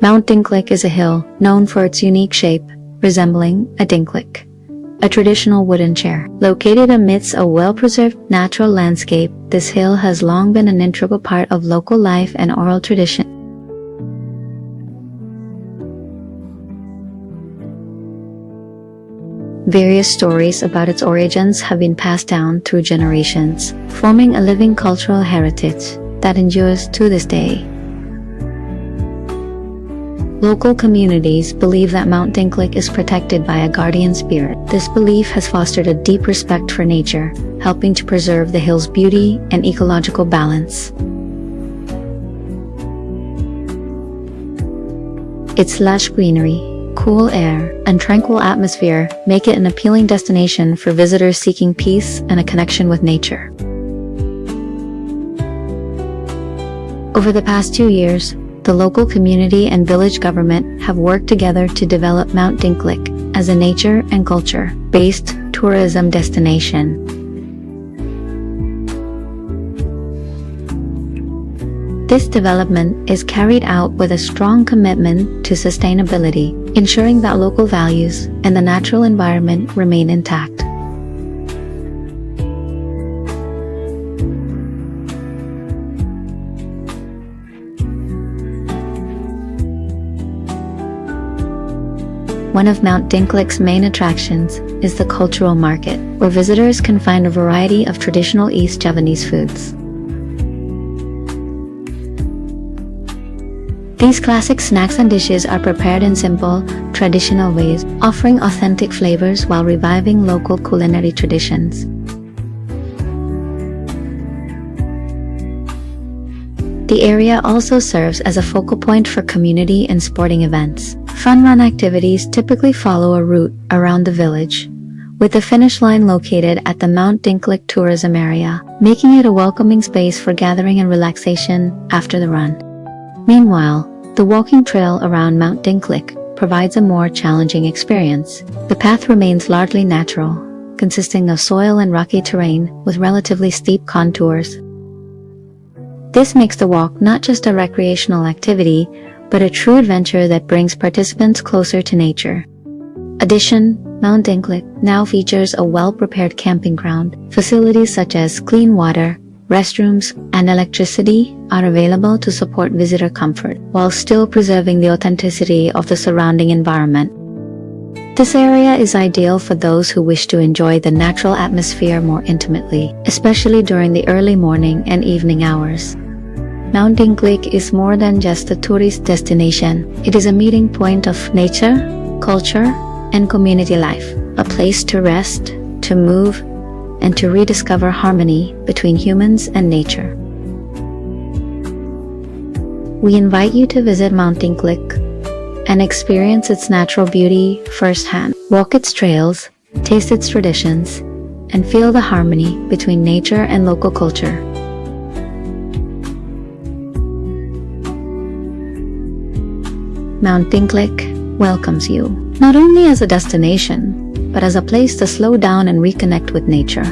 Mount Dingklik is a hill known for its unique shape, resembling a dingklik, a traditional wooden chair. Located amidst a well-preserved natural landscape, this hill has long been an integral part of local life and oral tradition. Various stories about its origins have been passed down through generations, forming a living cultural heritage that endures to this day. Local communities believe that Mount Dingklik is protected by a guardian spirit. This belief has fostered a deep respect for nature, helping to preserve the hill's beauty and ecological balance. Its lush greenery, cool air, and tranquil atmosphere make it an appealing destination for visitors seeking peace and a connection with nature. Over the past 2 years, the local community and village government have worked together to develop Mount Dingklik as a nature and culture-based tourism destination. This development is carried out with a strong commitment to sustainability, ensuring that local values and the natural environment remain intact. One of Mount Dingklik's main attractions is the cultural market, where visitors can find a variety of traditional East Javanese foods. These classic snacks and dishes are prepared in simple, traditional ways, offering authentic flavors while reviving local culinary traditions. The area also serves as a focal point for community and sporting events. Fun-run activities typically follow a route around the village, with the finish line located at the Mount Dingklik Tourism area, making it a welcoming space for gathering and relaxation after the run. Meanwhile, the walking trail around Mount Dingklik provides a more challenging experience. The path remains largely natural, consisting of soil and rocky terrain with relatively steep contours. This makes the walk not just a recreational activity, but a true adventure that brings participants closer to nature. Addition, Mount Dingklik now features a well-prepared camping ground. Facilities such as clean water, restrooms, and electricity are available to support visitor comfort, while still preserving the authenticity of the surrounding environment. This area is ideal for those who wish to enjoy the natural atmosphere more intimately, especially during the early morning and evening hours. Mount Dingklik is more than just a tourist destination. It is a meeting point of nature, culture, and community life, a place to rest, to move, and to rediscover harmony between humans and nature. We invite you to visit Mount Dingklik and experience its natural beauty firsthand. Walk its trails, taste its traditions, and feel the harmony between nature and local culture. Mount Dingklik welcomes you, not only as a destination, but as a place to slow down and reconnect with nature.